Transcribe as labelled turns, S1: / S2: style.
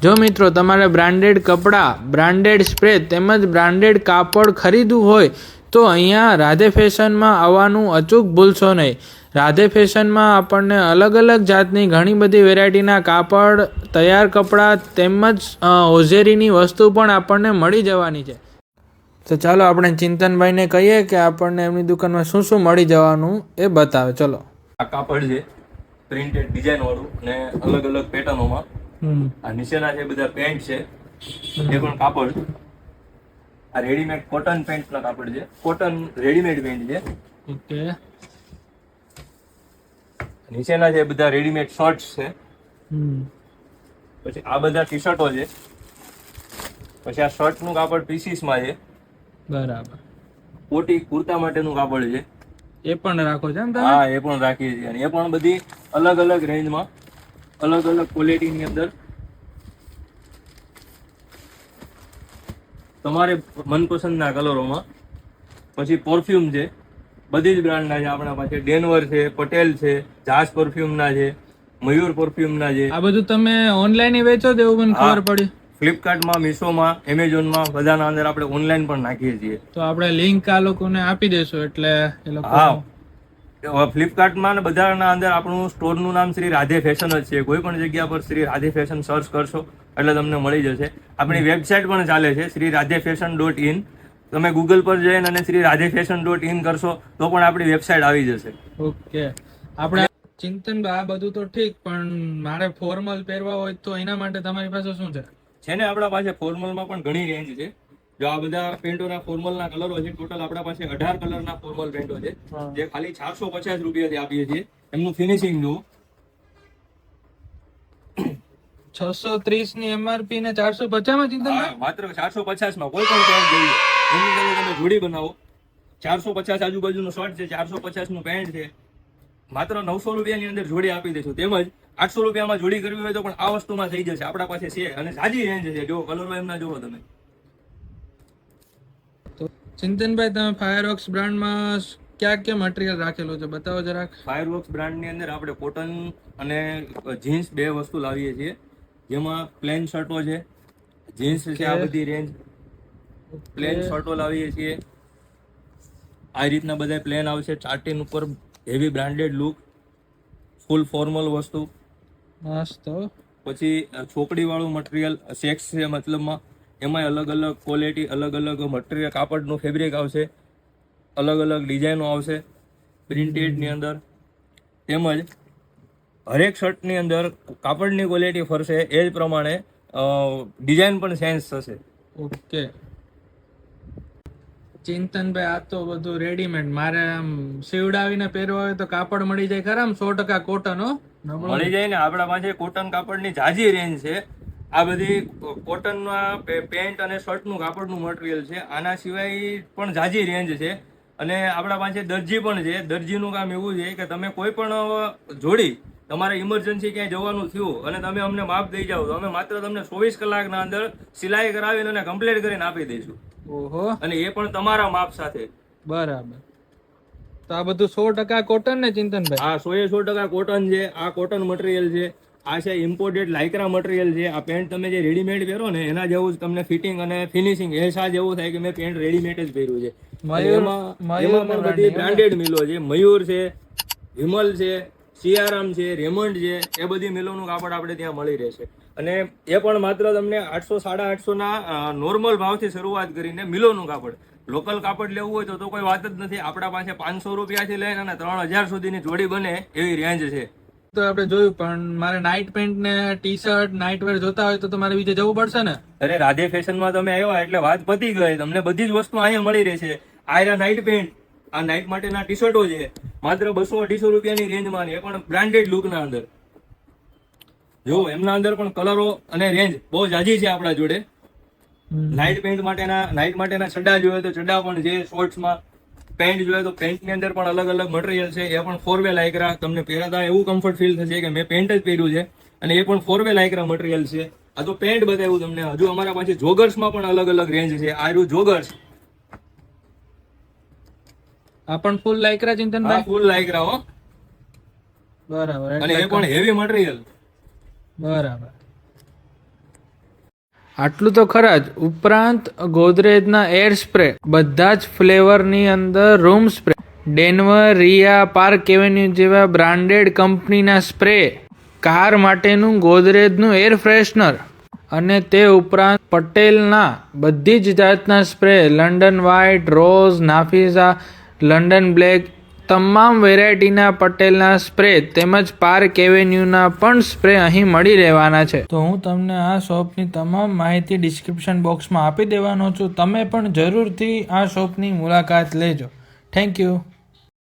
S1: જો મિત્રો તમારે બ્રાન્ડેડ કપડાં, બ્રાન્ડેડ સ્પ્રે તેમજ બ્રાન્ડેડ કાપડ ખરીદવું હોય તો અહીંયા રાધે ફેશનમાં આવવાનું અચૂક ભૂલશો નહીં. રાધે ફેશનમાં આપણને અલગ અલગ જાતની ઘણી બધી વેરાયટીના કાપડ, તૈયાર કપડાં તેમજ હોજેરીની વસ્તુ પણ આપણને મળી જવાની છે. તો ચાલો આપણે ચિંતનભાઈને કહીએ કે આપણને એમની દુકાનમાં શું શું મળી જવાનું એ બતાવે. ચલો.
S2: આ કાપડ છે પ્રિન્ટેડ ડિઝાઇન વાળું ને અલગ અલગ પેટર્નોમાં. આ નીચેના છે બધા પેન્ટ છે, એ પણ કાપડ. આ રેડીમેડ કોટન પેન્ટ ના કાપડ છે, કોટન રેડીમેડ પેન્ટ છે.
S1: ઓકે.
S2: નીચેના છે બધા રેડીમેડ શર્ટ્સ છે. પછી આ બધા ટી શર્ટો છે. પછી આ શર્ટ નું કાપડ પીસીસ માં છે.
S1: બરાબર.
S2: કોટી કુર્તા માટેનું કાપડ છે,
S1: એ પણ રાખો છો એમ તમે?
S2: હા, એ પણ રાખીએ છીએ. અને એ પણ બધી અલગ અલગ રેન્જમાં, અલગ અલગ ક્વોલિટીની અંદર તમારે મનપસંદના કલરોમાં. પછી પરફ્યુમ છે, બધી જ બ્રાન્ડના છે આપણા પાસે. ડેનવર છે, પટેલ છે, જાસ પરફ્યુમના છે, મયુર પરફ્યુમના છે.
S1: આ બધું તમે ઓનલાઈન વેચો તો એવું મને ખબર પડી.
S2: ફ્લિપકાર્ટમાં, મીશોમાં, એમેઝોનમાં બધાના અંદર આપણે ઓનલાઈન પણ નાખીએ છીએ.
S1: તો આપણે લિંક આ લોકોને આપી દેશું એટલે એ લોકો.
S2: હા, ફ્લિપકાર્ટમાં ને બધાના અંદર આપણું સ્ટોરનું નામ શ્રી રાધે ફેશન જ છે. કોઈ પણ જગ્યા પર શ્રી રાધે ફેશન સર્ચ કરશો એટલે તમને મળી જશે. આપણી વેબસાઇટ પણ ચાલે છે શ્રી રાધે ફેશન.in. તમે ગૂગલ પર જઈને અને શ્રી રાધે ફેશન.in કરશો તો પણ આપણી વેબસાઇટ આવી જશે.
S1: ઓકે. આપણે ચિંતન આ બધું તો ઠીક, પણ મારે ફોર્મલ પહેરવા હોય તો એના માટે તમારી પાસે શું છે?
S2: છે ને આપણા પાસે ફોર્મલમાં પણ ઘણી રેન્જ છે. જો આ બધા પેન્ટોના ફોર્મલના કલરો છે, ટોટલ આપણા પાસે 18 કલરના ફોર્મલ પેન્ટો છે, જે ખાલી 450 રૂપિયાથી આપીએ છીએ. એમનું ફિનિશિંગ જુઓ.
S1: 630 ની એમઆરપી ને 450 માં ચિંતન?
S2: માત્ર 450 માં કોઈ પણ પેન્ટ જોઈએ એની અંદર તમે જોડી બનાવો. 450 આજુબાજુનો શર્ટ છે, 450 નું પેન્ટ છે, માત્ર 900 રૂપિયાની અંદર જોડી આપી દઈશું. તેમજ 800 રૂપિયામાં જોડી કરવી હોય તો પણ આ વસ્તુમાં થઈ જશે. આપણા પાસે છે અને સાજી રેન્જ છે. જો કલરો એમના જોવો તમે.
S1: તો ચિંતનભાઈ, તમે ફાયરવર્ક્સ બ્રાન્ડમાં ક્યાં ક્યાં મટીરિયલ રાખેલું છે બતાવો જરાક.
S2: ફાયરવર્ક્સ બ્રાન્ડની અંદર આપણે કોટન અને જીન્સ બે વસ્તુ લાવીએ છીએ. જેમાં પ્લેન શર્ટો છે, જીન્સ છે, આ બધી રેન્જ. પ્લેન શર્ટો લાવીએ છીએ. આ રીતના બધા પ્લેન આવશે, ચાર્ટિન ઉપર હેવી બ્રાન્ડેડ લુક, ફૂલ ફોર્મલ વસ્તુ.
S1: મસ્ત.
S2: પછી ચોકડી વાળું મટીરિયલ, સેક્સ છે મતલબમાં. એમાં અલગ અલગ ક્વોલિટી, અલગ અલગ મટીરિયલ, કાપડનું ફેબ્રિક આવશે, અલગ અલગ ડિઝાઇનો આવશે પ્રિન્ટેડની અંદર. તેમજ હરેક શર્ટની અંદર કાપડની ક્વોલિટી ફરશે, એ જ પ્રમાણે ડિઝાઇન પણ ચેન્જ થશે.
S1: ઓકે. ચિંતનભાઈ, આ તો બધું રેડીમેડ. મારે આમ સીવડાવીને પહેરવા હોય તો કાપડ મળી જાય ખરા? 100% કોટન હો
S2: મળી જાય ને. આપણા પાસે કોટન કાપડની જાજી રેન્જ છે. આ બધી કોટનમાં પેન્ટ અને શર્ટનું કાપડનું મટીરિયલ છે. આના સિવાય પણ જાજી રેન્જ છે. અને આપણા પાસે દરજી પણ છે. દરજીનું કામ એવું છે કે તમે કોઈ પણ જોડી, તમારે ઇમરજન્સી ક્યાંય જવાનું થયું અને તમે અમને માપ દઈ જાઓ તો અમે માત્ર તમને 24 કલાકના અંદર સિલાઈ કરાવીને અને કમ્પ્લીટ કરીને આપી દઈશું.
S1: ઓહો.
S2: અને એ પણ તમારા માપ સાથે.
S1: બરાબર. તો આ બધું 100% કોટન ને ચિંતનભાઈ?
S2: આ 100% કોટન છે. આ કોટન મટીરિયલ છે. આ છે ઇમ્પોર્ટેડ લાઇક્રા મટીરિયલ છે. આ પેન્ટ તમે જે રેડીમેડ પહેરો ને એના જેવું જ તમને ફિટિંગ અને ફિનિશિંગ અહેસાસ જેવું થાય કે મેં પેન્ટ રેડીમેડ જ પહેર્યું છે. એમાં પણ બધી બ્રાન્ડેડ મિલો છે. મયુર છે, વિમલ છે, સિયારામ છે, રેમન્ડ છે, એ બધી મિલોનું કાપડ આપણે ત્યાં મળી રહેશે. અને એ પણ માત્ર તમને 800, 850 ના નોર્મલ ભાવથી શરૂઆત કરીને મિલોનું કાપડ. લોકલ કાપડ લેવું હોય તો કોઈ વાત જ નથી. આપણા પાસે 500 રૂપિયાથી લઈને અને 3000 સુધીની જોડી બને એવી રેન્જ છે.
S1: તો આપણે જોયું, પણ મારે નાઇટ પેન્ટ ને ટી શર્ટ, નાઇટ વેર જોતા હોય તો તમારે બીજે જવું પડશે ને?
S2: અરે રાધે ફેશનમાં તમે આવ્યા એટલે વાત પતી ગઈ. તમને બધી જ વસ્તુ અહીંયા મળી રહેશે. આ નાઇટ પેન્ટ, આ નાઇટ માટેના ટી શર્ટો છે, માત્ર 200-250 રૂપિયાની રેન્જમાં. એ પણ બ્રાન્ડેડ લુકના અંદર. જો એમના અંદર પણ કલરો અને રેન્જ બહુ જાજી છે આપણા જોડે. નાઇટ માટેના ચડ્ડા જોઈએ તો ચડ્ડા પણ છે. શોર્ટ્સમાં પેન્ટ જોઈએ તો પેન્ટની અંદર પણ અલગ અલગ મટીરિયલ છે. એ પણ 4 વે લાયકરા. તમને પહેરાતા એવું કમ્ફર્ટ ફીલ થશે કે મેં પેન્ટ જ પહેર્યું છે. અને એ પણ 4 વે લાયકરા મટીરિયલ છે. આ તો પેન્ટ બતાવ્યું તમને. હજુ અમારા પાસે જોગર્સમાં પણ અલગ અલગ રેન્જ છે. આ રહ્યું જોગર્સ.
S1: આ પણ ફૂલ લાયકરા ચિંતનભાઈ?
S2: ફૂલ લાયકરા હો.
S1: બરાબર.
S2: અને એ પણ હેવી મટીરિયલ.
S1: બરાબર. આટલું તો ખરા જ, ઉપરાંત ગોદરેજના એર સ્પ્રે, બધા જ ફ્લેવરની અંદર રૂમ સ્પ્રે, ડેનવર, રિયા, પાર્ક એવેન્યુ જેવા બ્રાન્ડેડ કંપનીના સ્પ્રે, કાર માટેનું ગોદરેજનું એર ફ્રેશનર, અને તે ઉપરાંત પટેલના બધી જ જાતના સ્પ્રે, લંડન વ્હાઇટ, રોઝ, નાફીઝા, લંડન બ્લેક, તમામ વેરાયટીના પટેલના સ્પ્રે તેમજ પાર્ક એવેન્યુના પણ સ્પ્રે અહીં મળી રહેવાના છે. તો હું તમને આ શોપની તમામ માહિતી ડિસ્ક્રિપ્શન બોક્સમાં આપી દેવાનો છું. તમે પણ જરૂરથી આ શોપની મુલાકાત લેજો. Thank you.